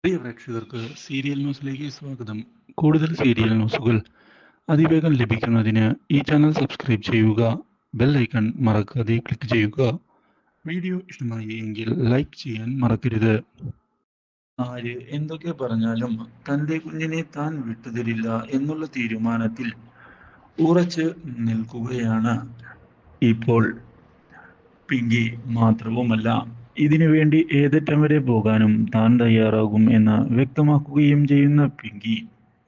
പ്രിയ പ്രേക്ഷകർക്ക് സീരിയൽ ന്യൂസിലേക്ക് സ്വാഗതം. കൂടുതൽ സീരിയൽ ന്യൂസുകൾ അതിവേഗം ലഭിക്കുന്നതിന് ഈ ചാനൽ സബ്സ്ക്രൈബ് ചെയ്യുക. ബെൽ ഐക്കൺ മറക്കാതെ ക്ലിക്ക് ചെയ്യുക. വീഡിയോ ഇഷ്ടമായി എങ്കിൽ ലൈക്ക് ചെയ്യാൻ മറക്കരുത്. ആര് എന്തൊക്കെ പറഞ്ഞാലും തൻ്റെ കുഞ്ഞിനെ താൻ വിട്ടുതരില്ല എന്നുള്ള തീരുമാനത്തിൽ ഉറച്ച് നിൽക്കുകയാണ് ഇപ്പോൾ പിങ്കി. മാത്രവുമല്ല, ഇതിനുവേണ്ടി ഏതറ്റം വരെ പോകാനും താൻ തയ്യാറാകും എന്ന് വ്യക്തമാക്കുകയും ചെയ്യുന്ന പിങ്കി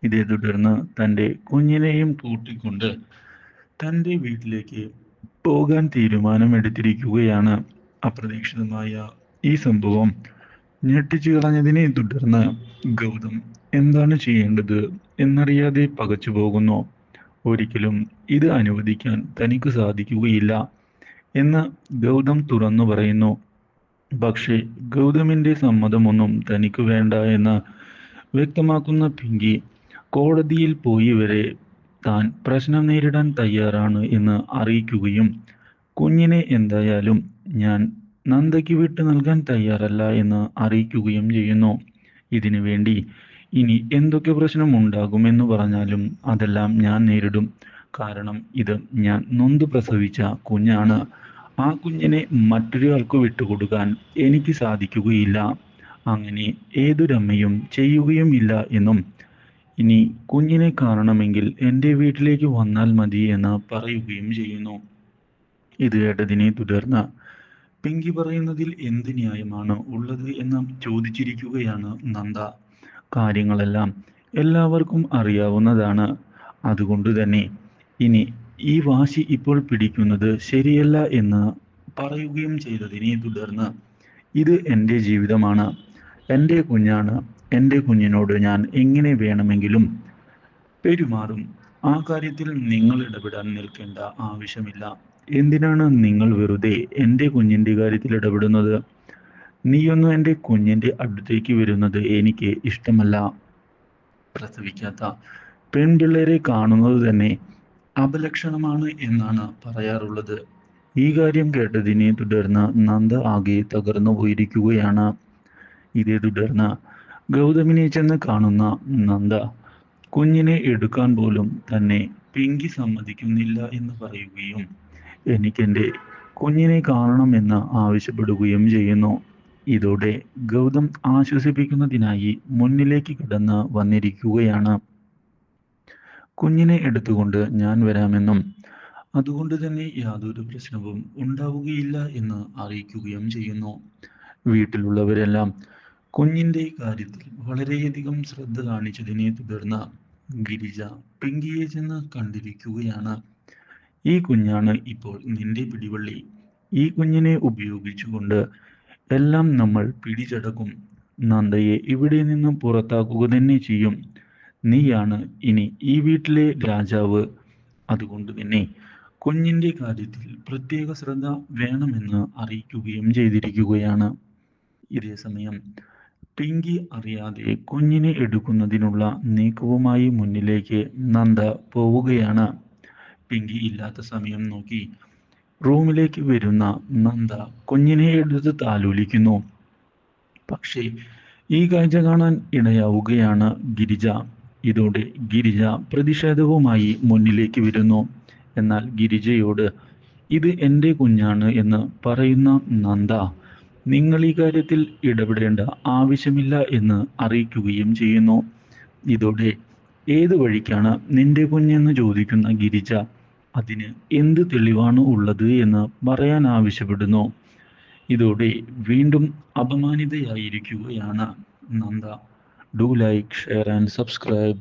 ഇതേ തുടർന്ന് തൻ്റെ കുഞ്ഞിനെയും കൂട്ടിക്കൊണ്ട് തൻ്റെ വീട്ടിലേക്ക് പോകാൻ തീരുമാനമെടുത്തിരിക്കുകയാണ്. അപ്രതീക്ഷിതമായ ഈ സംഭവം ഞെട്ടിച്ചു കളഞ്ഞതിനെ തുടർന്ന് ഗൗതം എന്താണ് ചെയ്യേണ്ടത് എന്നറിയാതെ പകച്ചു പോകുന്നു. ഒരിക്കലും ഇത് അനുവദിക്കാൻ തനിക്ക് സാധിക്കുകയില്ല എന്ന് ഗൗതം തുറന്നു പറയുന്നു. പക്ഷേ ഗൗതമിൻ്റെ സമ്മതമൊന്നും തനിക്ക് വേണ്ട എന്ന് വ്യക്തമാക്കുന്ന പിങ്കി കോടതിയിൽ പോയി വരെ താൻ പ്രശ്നം നേരിടാൻ തയ്യാറാണ് എന്ന് അറിയിക്കുകയും കുഞ്ഞിനെ എന്തായാലും ഞാൻ നന്ദയ്ക്ക് വിട്ടു നൽകാൻ തയ്യാറല്ല എന്ന് അറിയിക്കുകയും ചെയ്യുന്നു. ഇതിനു വേണ്ടി ഇനി എന്തൊക്കെ പ്രശ്നം ഉണ്ടാകുമെന്ന് പറഞ്ഞാലും അതെല്ലാം ഞാൻ നേരിടും. കാരണം ഇത് ഞാൻ നൊന്ത് പ്രസവിച്ച കുഞ്ഞാണ്. ആ കുഞ്ഞിനെ മറ്റൊരാൾക്ക് വിട്ടുകൊടുക്കാൻ എനിക്ക് സാധിക്കുകയില്ല. അങ്ങനെ ഏതൊരമ്മയും ചെയ്യുകയും ഇല്ല എന്നും ഇനി കുഞ്ഞിനെ കാണണമെങ്കിൽ എൻ്റെ വീട്ടിലേക്ക് വന്നാൽ മതി എന്ന് പറയുകയും ചെയ്യുന്നു. ഇത് കേട്ടതിനെ തുടർന്ന് പിങ്കി പറയുന്നതിൽ എന്ത് ന്യായമാണ് ഉള്ളത് എന്ന് ചോദിച്ചിരിക്കുകയാണ് നന്ദ. കാര്യങ്ങളെല്ലാം എല്ലാവർക്കും അറിയാവുന്നതാണ്. അതുകൊണ്ട് തന്നെ ഇനി ഈ വാശി ഇപ്പോൾ പിടിക്കുന്നത് ശരിയല്ല എന്ന് പറയുകയും ചെയ്തതിനെ തുടർന്ന് ഇത് എൻ്റെ ജീവിതമാണ്, എൻ്റെ കുഞ്ഞാണ്, എൻ്റെ കുഞ്ഞിനോട് ഞാൻ എങ്ങനെ വേണമെങ്കിലും പെരുമാറും. ആ കാര്യത്തിൽ നിങ്ങൾ ഇടപെടാൻ നിൽക്കേണ്ട ആവശ്യമില്ല. എന്തിനാണ് നിങ്ങൾ വെറുതെ എൻ്റെ കുഞ്ഞിൻ്റെ കാര്യത്തിൽ ഇടപെടുന്നത്? നീയൊന്നും എൻ്റെ കുഞ്ഞിൻ്റെ അടുത്തേക്ക് വരുന്നത് എനിക്ക് ഇഷ്ടമല്ല. പ്രസവിക്കാത്ത പെൺപിള്ളേരെ കാണുന്നത് തന്നെ അപലക്ഷണമാണ് എന്നാണ് പറയാറുള്ളത്. ഈ കാര്യം കേട്ടതിനെ തുടർന്ന് നന്ദ ആകെ തകർന്നു പോയിരിക്കുകയാണ്. ഇതേ തുടർന്ന് ഗൗതമിനെ ചെന്ന് കാണുന്ന നന്ദ കുഞ്ഞിനെ എടുക്കാൻ പോലും തന്നെ പിങ്കി സമ്മതിക്കുന്നില്ല എന്ന് പറയുകയും എനിക്കെൻ്റെ കുഞ്ഞിനെ കാണണമെന്ന് ആവശ്യപ്പെടുകയും ചെയ്യുന്നു. ഇതോടെ ഗൗതം ആശ്വസിപ്പിക്കുന്നതിനായി മുന്നിലേക്ക് കടന്ന് വന്നിരിക്കുകയാണ്. കുഞ്ഞിനെ എടുത്തുകൊണ്ട് ഞാൻ വരാമെന്നും അതുകൊണ്ട് തന്നെ യാതൊരു പ്രശ്നവും ഉണ്ടാവുകയില്ല എന്ന് അറിയിക്കുകയും ചെയ്യുന്നു. വീട്ടിലുള്ളവരെല്ലാം കുഞ്ഞിൻ്റെ കാര്യത്തിൽ വളരെയധികം ശ്രദ്ധ കാണിച്ചതിനെ തുടർന്ന് ഗിരിജ പിങ്കിയെ ചെന്ന് കണ്ടിരിക്കുകയാണ്. ഈ കുഞ്ഞാണ് ഇപ്പോൾ നിന്റെ പിടിവള്ളി. ഈ കുഞ്ഞിനെ ഉപയോഗിച്ചുകൊണ്ട് എല്ലാം നമ്മൾ പിടിച്ചടക്കും. നന്ദയെ ഇവിടെ നിന്നും പുറത്താക്കുക തന്നെ ചെയ്യും. നീയാണ് ഇനി ഈ വീട്ടിലെ രാജാവ്. അതുകൊണ്ട് തന്നെ കുഞ്ഞിൻ്റെ കാര്യത്തിൽ പ്രത്യേക ശ്രദ്ധ വേണമെന്ന് അറിയിക്കുകയും ചെയ്തിരിക്കുകയാണ്. ഇതേ സമയം പിങ്കി അറിയാതെ കുഞ്ഞിനെ എടുക്കുന്നതിനുള്ള നീക്കവുമായി മുന്നിലേക്ക് നന്ദ പോവുകയാണ്. പിങ്കി ഇല്ലാത്ത സമയം നോക്കി റൂമിലേക്ക് വരുന്ന നന്ദ കുഞ്ഞിനെ എടുത്ത് താലോലിക്കുന്നു. പക്ഷേ ഈ കാഴ്ച കാണാൻ ഇടയാവുകയാണ് ഗിരിജ. ഇതോടെ ഗിരിജ പ്രതിഷേധവുമായി മുന്നിലേക്ക് വരുന്നു. എന്നാൽ ഗിരിജയോട് ഇത് എൻ്റെ കുഞ്ഞാണ് എന്ന് പറയുന്ന നന്ദ നിങ്ങൾ ഈ കാര്യത്തിൽ ഇടപെടേണ്ട ആവശ്യമില്ല എന്ന് അറിയിക്കുകയും ചെയ്യുന്നു. ഇതോടെ ഏത് വഴിക്കാണ് നിന്റെ കുഞ്ഞെന്ന് ചോദിക്കുന്ന ഗിരിജ അതിന് എന്ത് തെളിവാണ് ഉള്ളത് എന്ന് പറയാൻ ആവശ്യപ്പെടുന്നു. ഇതോടെ വീണ്ടും അപമാനിതയായിരിക്കുകയാണ് Nanda. Do like, share and subscribe.